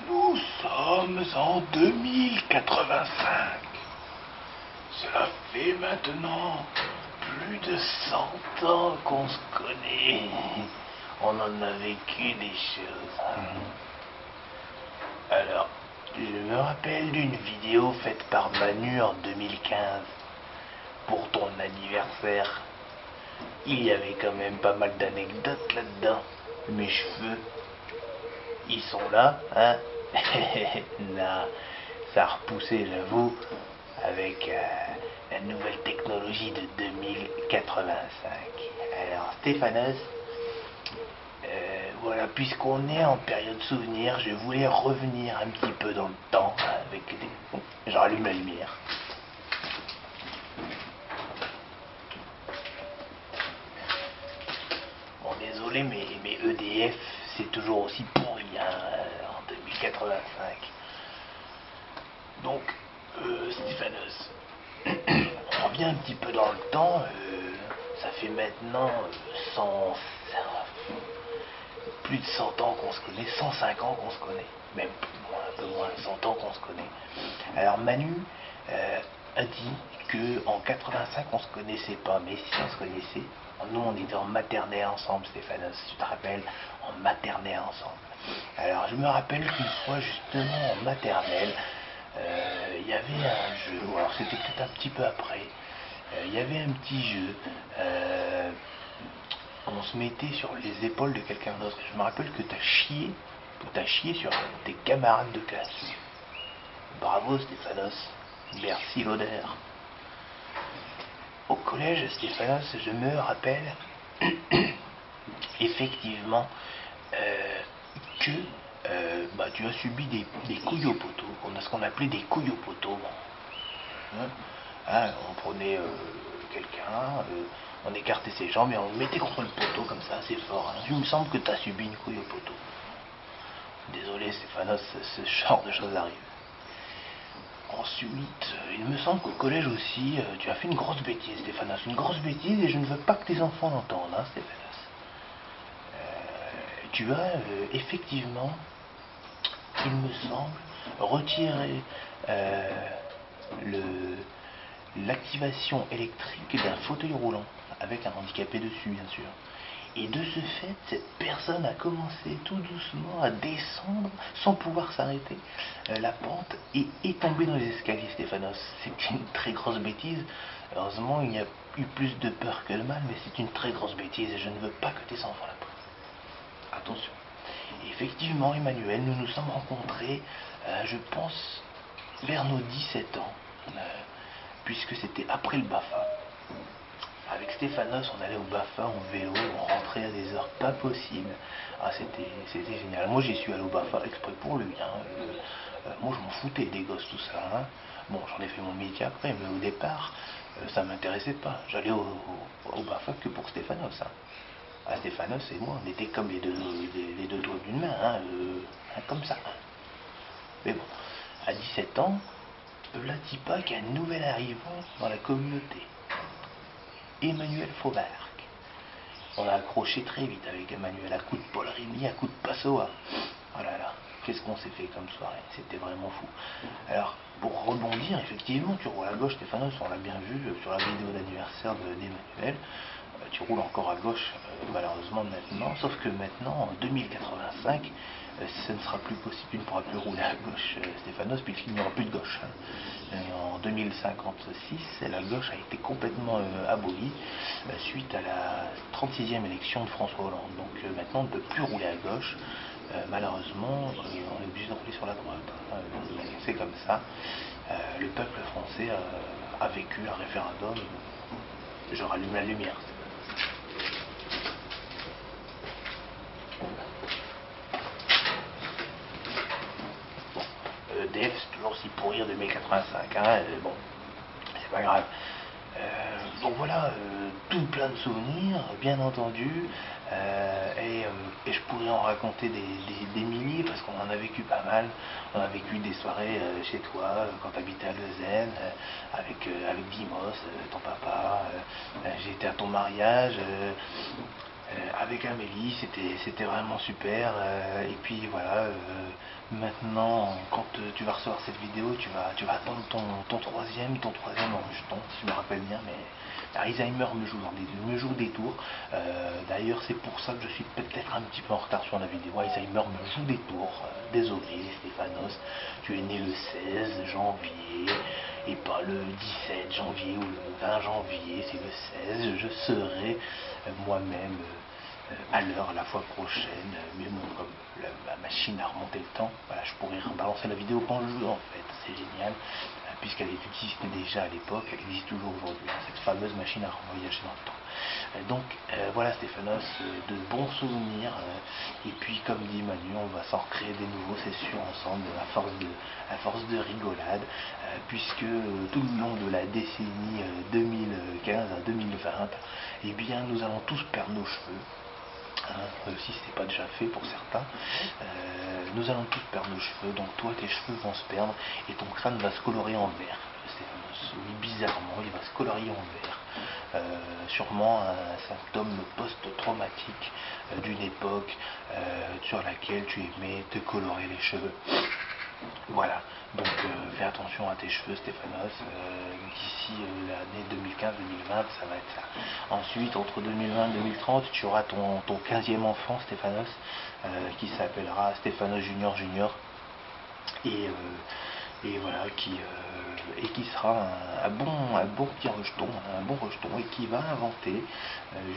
Nous sommes en 2085. Cela fait maintenant plus de 100 ans qu'on se connaît. On en a vécu des choses. Alors, je me rappelle d'une vidéo faite par Manu en 2015 pour ton anniversaire. Il y avait quand même pas mal d'anecdotes là-dedans. Mes cheveux, ils sont là, hein? Non, ça a repoussé, j'avoue, avec la nouvelle technologie de 2085. Alors, Stéphanos, voilà, puisqu'on est en période souvenir, je voulais revenir un petit peu dans le temps avec des... Je rallume la lumière. Bon, désolé, mais EDF, c'est toujours aussi pourri en 2085. Donc, Stéphanos, on revient un petit peu dans le temps. Ça fait maintenant 100, plus de 100 ans qu'on se connaît, 105 ans qu'on se connaît, même un peu moins, 100 ans qu'on se connaît. Alors Manu a dit qu'en 85 on se connaissait pas, mais si on se connaissait, nous on était en maternelle ensemble, Stéphanos, tu te rappelles, en maternelle ensemble. Alors je me rappelle qu'une fois justement en maternelle, il y avait un jeu, alors c'était peut-être un petit peu après, il y avait un petit jeu, on se mettait sur les épaules de quelqu'un d'autre. Je me rappelle que t'as chié sur tes camarades de classe. Bravo Stéphanos, merci l'odeur. Au collège, Stéphanos, je me rappelle effectivement que tu as subi des couilles au poteau. On a ce qu'on appelait des couilles au poteau. On prenait quelqu'un, on écartait ses jambes et on le mettait contre le poteau comme ça, assez fort. Il me semble que tu as subi une couille au poteau. Désolé Stéphanos, ce genre de choses arrive. Ensuite, il me semble qu'au collège aussi, tu as fait une grosse bêtise, Stéphanos. Une grosse bêtise et je ne veux pas que tes enfants l'entendent, hein, Stéphanos. Tu as effectivement, il me semble, retiré l'activation électrique d'un fauteuil roulant, avec un handicapé dessus, bien sûr. Et de ce fait, cette personne a commencé tout doucement à descendre sans pouvoir s'arrêter la pente et est tombée dans les escaliers, Stéphanos. C'est une très grosse bêtise. Heureusement, il y a eu plus de peur que de mal, mais c'est une très grosse bêtise et je ne veux pas que tes enfants la prennent. Attention. Et effectivement, Emmanuel, nous nous sommes rencontrés, je pense, vers nos 17 ans, puisque c'était après le BAFA. Avec Stéphanos, on allait au BAFA en vélo, on rentrait à des heures pas possibles. Ah, c'était génial. Moi, j'y suis allé au BAFA exprès pour lui. Moi, je m'en foutais des gosses, tout ça. Bon, j'en ai fait mon métier après, mais au départ, ça m'intéressait pas. J'allais au BAFA que pour Stéphanos. Ah, Stéphanos et moi, on était comme les deux doigts d'une main, comme ça. Mais bon, à 17 ans, voilà qu'il y a un nouvel arrivant dans la communauté. Emmanuel Fauberg. On a accroché très vite avec Emmanuel, à coup de Paul Rémy, à coup de Passoa. Oh là là, qu'est-ce qu'on s'est fait comme soirée, c'était vraiment fou. Alors, pour rebondir, effectivement, tu roules à gauche, Stéphanos, on l'a bien vu sur la vidéo d'anniversaire d'Emmanuel. Tu roules encore à gauche, malheureusement maintenant, sauf que maintenant, en 2085, ce ne sera plus possible, tu ne pourras plus rouler à gauche, Stéphanos, puisqu'il n'y aura plus de gauche. En 2056, la gauche a été complètement abolie suite à la 36e élection de François Hollande. Donc maintenant, on ne peut plus rouler à gauche. Malheureusement, on est obligé de rouler sur la droite. C'est comme ça. Le peuple français a vécu un référendum. Je rallume la lumière. EDF, c'est toujours aussi pourrir 2085. Bon, c'est pas grave. Donc voilà, tout plein de souvenirs, bien entendu, et je pourrais en raconter des milliers parce qu'on en a vécu pas mal. On a vécu des soirées chez toi quand tu habitais à Lezennes, avec Dimos, ton papa. J'ai été à ton mariage. avec Amélie, c'était vraiment super. Et puis voilà, maintenant, quand tu vas recevoir cette vidéo, tu vas attendre ton troisième enregistrement, si je me rappelle bien, mais Alzheimer me joue des tours. D'ailleurs, c'est pour ça que je suis peut-être un petit peu en retard sur la vidéo. Alzheimer me joue des tours. Désolé, Stéphanos, tu es né le 16 janvier et pas le 17 janvier ou le 20 janvier, c'est le 16. Je serai moi-même à l'heure la fois prochaine, mais bon, comme ma machine a remonté le temps, voilà, je pourrais rebalancer la vidéo quand je veux en fait, c'est génial, puisqu'elle existait déjà à l'époque, elle existe toujours aujourd'hui, cette fameuse machine à revoyager dans le temps. Donc voilà Stéphanos, de bons souvenirs, et puis comme dit Manu, on va s'en recréer des nouveaux, c'est sûr, ensemble, à force de rigolade, puisque tout le long de la décennie 2015 à 2020, eh bien nous allons tous perdre nos cheveux. Si ce n'est pas déjà fait pour certains, nous allons tous perdre nos cheveux, donc toi tes cheveux vont se perdre et ton crâne va se colorer en vert. Oui, bizarrement, il va se colorier en vert. Sûrement un symptôme post-traumatique d'une époque sur laquelle tu aimais te colorer les cheveux. Voilà, donc fais attention à tes cheveux Stéphanos, d'ici l'année 2015-2020 ça va être ça. Ensuite entre 2020 et 2030 tu auras ton 15e enfant Stéphanos, qui s'appellera Stéphanos Junior et voilà, qui sera un bon petit rejeton, et qui va inventer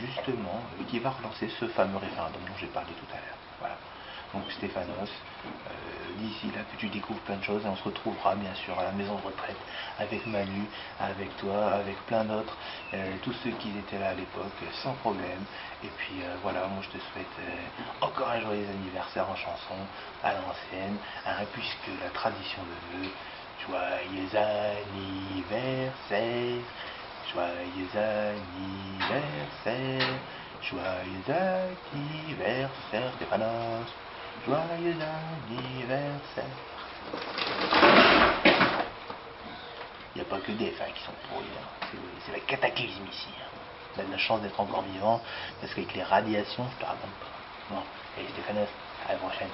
justement, qui va relancer ce fameux référendum dont j'ai parlé tout à l'heure. Voilà. Donc Stéphanos, d'ici là que tu découvres plein de choses, et on se retrouvera bien sûr à la maison de retraite avec Manu, avec toi, avec plein d'autres, tous ceux qui étaient là à l'époque, sans problème. Et puis voilà, moi je te souhaite encore un joyeux anniversaire en chanson à l'ancienne, puisque la tradition le veut. Joyeux anniversaire, joyeux anniversaire, joyeux anniversaire Stéphanos, joyeux anniversaire. Il n'y a pas que des fins qui sont pourries, hein. C'est la cataclysme ici. Hein. On a de la chance d'être encore vivant, parce qu'avec les radiations, je te raconte pas. Bon, et Stéphanos, à la prochaine.